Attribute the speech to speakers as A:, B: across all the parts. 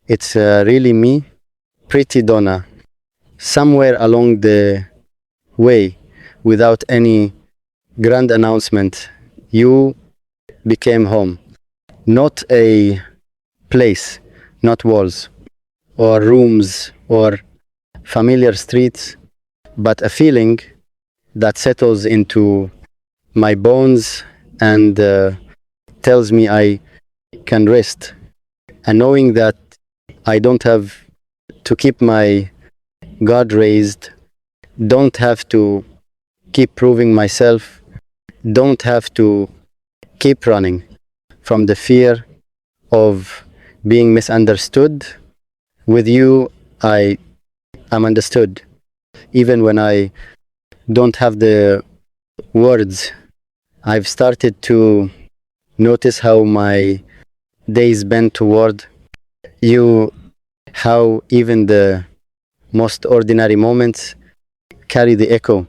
A: It's really me, pretty Donna. Somewhere along the way, without any grand announcement, you became home. Not a place, not walls, or rooms, or familiar streets, but a feeling that settles into my bones and tells me I can rest. And knowing that I don't have to keep my guard raised, don't have to keep proving myself, don't have to keep running from the fear of being misunderstood. With you, I am understood. Even when I don't have the words, I've started to notice how my days bend toward you, how even the most ordinary moments carry the echo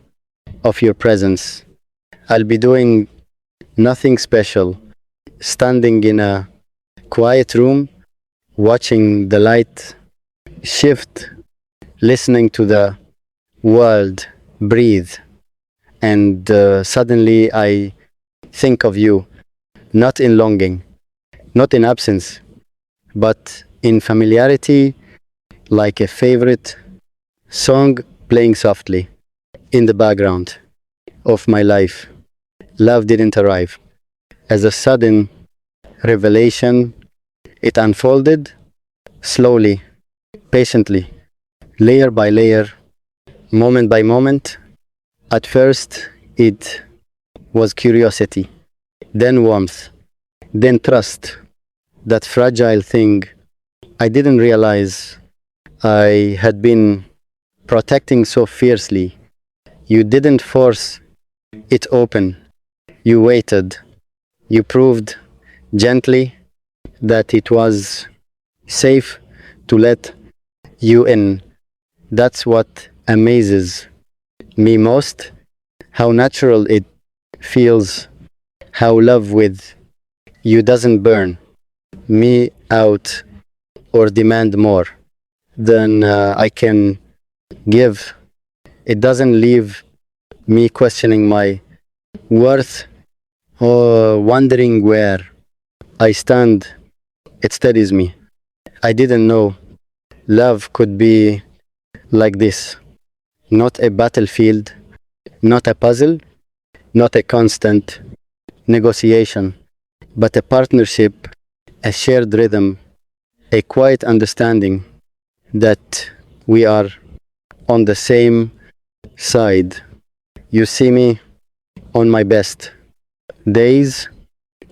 A: of your presence. I'll be doing nothing special, standing in a quiet room, watching the light shift, listening to the world breathe, and suddenly I think of you, not in longing, not in absence, but in familiarity, like a favorite song playing softly in the background of my life. Love didn't arrive. As a sudden revelation, it unfolded slowly, patiently, layer by layer, moment by moment. At first, it was curiosity, then warmth, then trust. That fragile thing I didn't realize I had been protecting so fiercely. You didn't force it open. You waited. You proved gently that it was safe to let you in. That's what amazes me most, how natural it feels, how love with you doesn't burn me out or demand more than I can give. It doesn't leave me questioning my worth or wondering where I stand. It steadies me. I didn't know love could be like this. Not a battlefield, not a puzzle, not a constant negotiation, but a partnership, a shared rhythm, a quiet understanding that we are on the same side. You see me on my best days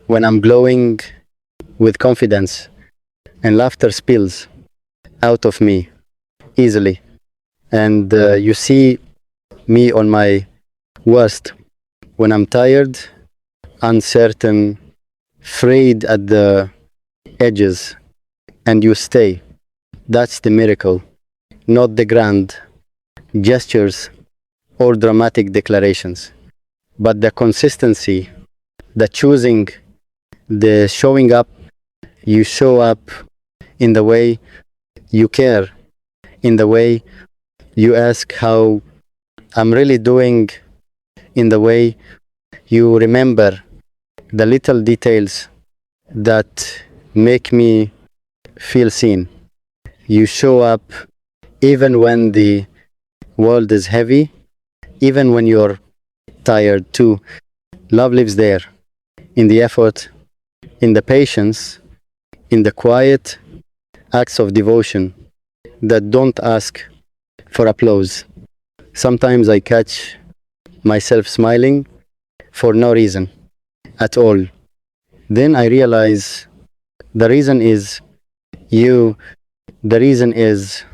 A: when I'm glowing with confidence and laughter spills out of me easily. And you see me on my worst when I'm tired, uncertain, frayed at the edges, and you stay. That's the miracle, not the grand gestures or dramatic declarations, but the consistency, the choosing, the showing up. You show up in the way you care, in the way you ask how I'm really doing, in the way you remember the little details that make me feel seen. You show up even when the world is heavy, even when you're tired too. Love lives there, in the effort, in the patience, in the quiet acts of devotion that don't ask for applause. Sometimes I catch myself smiling for no reason at all. Then I realize the reason is you, the reason is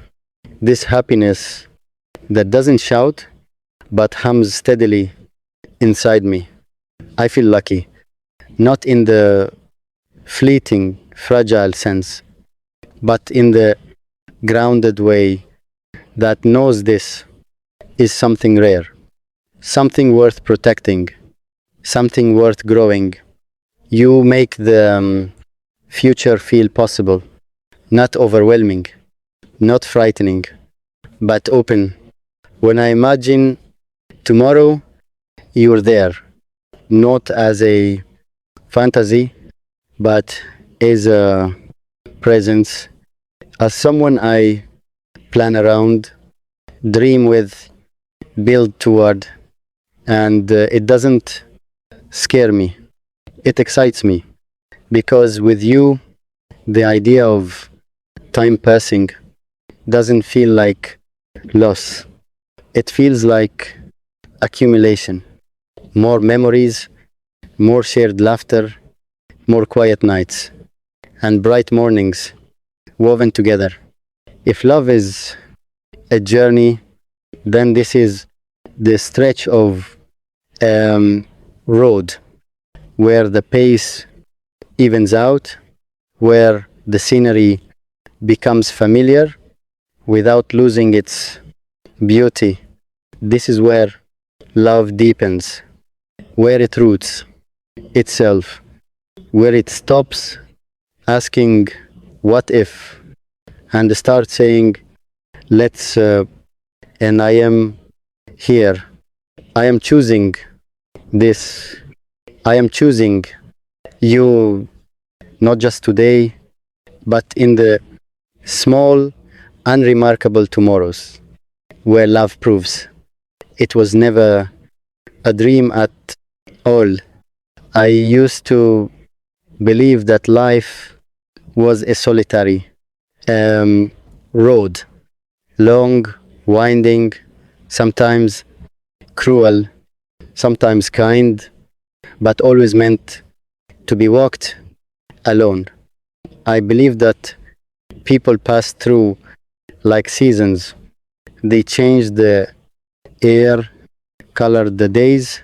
A: this happiness that doesn't shout but hums steadily inside me. I feel lucky, not in the fleeting, fragile sense, but in the grounded way that knows this is something rare, something worth protecting, something worth growing. You make the future feel possible, not overwhelming, not frightening, but open. When I imagine tomorrow, you're there, not as a fantasy, but as a presence, as someone I plan around, dream with, build toward, and it doesn't scare me. It excites me because with you, the idea of time passing doesn't feel like loss. It feels like accumulation. More memories, more shared laughter, more quiet nights, and bright mornings woven together. If love is a journey, then this is the stretch of road where the pace evens out, where the scenery becomes familiar without losing its beauty. This is where love deepens, where it roots itself, where it stops asking, what if, and starts saying, let's, and I am here. I am choosing this. I am choosing you not just today, but in the small, unremarkable tomorrows where love proves it was never a dream at all. I used to believe that life was a solitary road, long, winding, sometimes cruel, sometimes kind, but always meant to be walked alone. I believe that people pass through like seasons. They change the air, colored the days,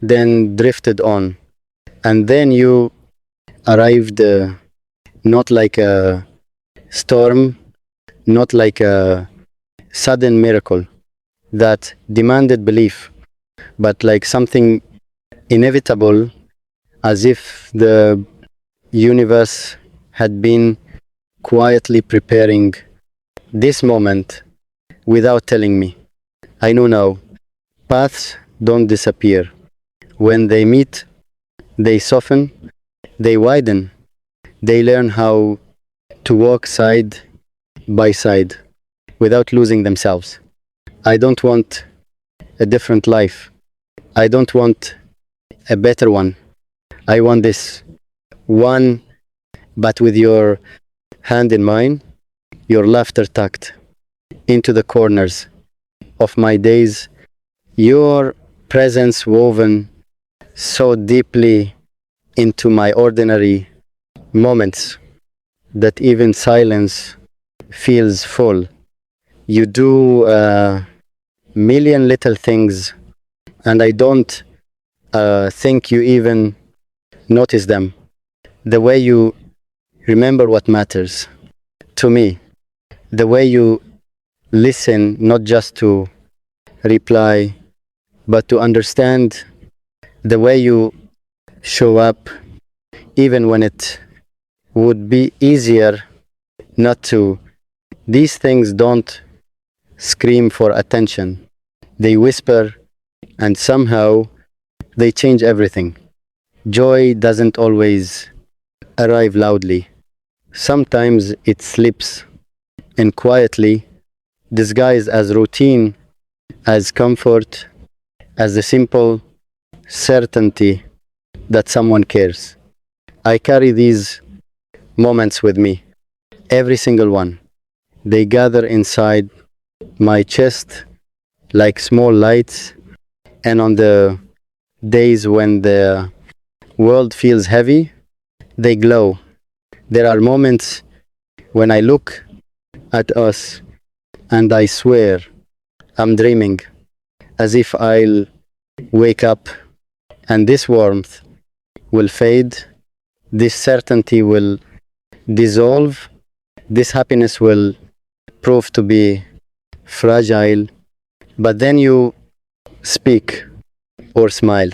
A: then drifted on. And then you arrived not like a storm, not like a sudden miracle that demanded belief, but like something inevitable, as if the universe had been quietly preparing this moment without telling me. I know now, paths don't disappear. When they meet, they soften, they widen, they learn how to walk side by side without losing themselves. I don't want a different life. I don't want a better one. I want this one, but with your hand in mine, your laughter tucked into the corners of my days, your presence woven so deeply into my ordinary moments that even silence feels full. You do a million little things, and I don't think you even notice them. The way you remember what matters to me, the way you listen not just to reply, but to understand, the way you show up even when it would be easier not to. These things don't scream for attention. They whisper, and somehow they change everything. Joy doesn't always arrive loudly. Sometimes it slips in quietly, disguised as routine, as comfort, as the simple certainty that someone cares. I carry these moments with me, every single one. They gather inside my chest like small lights, and on the days when the world feels heavy, they glow. There are moments when I look at us and I swear I'm dreaming, as if I'll wake up and this warmth will fade, this certainty will dissolve, this happiness will prove to be fragile. But then you speak or smile,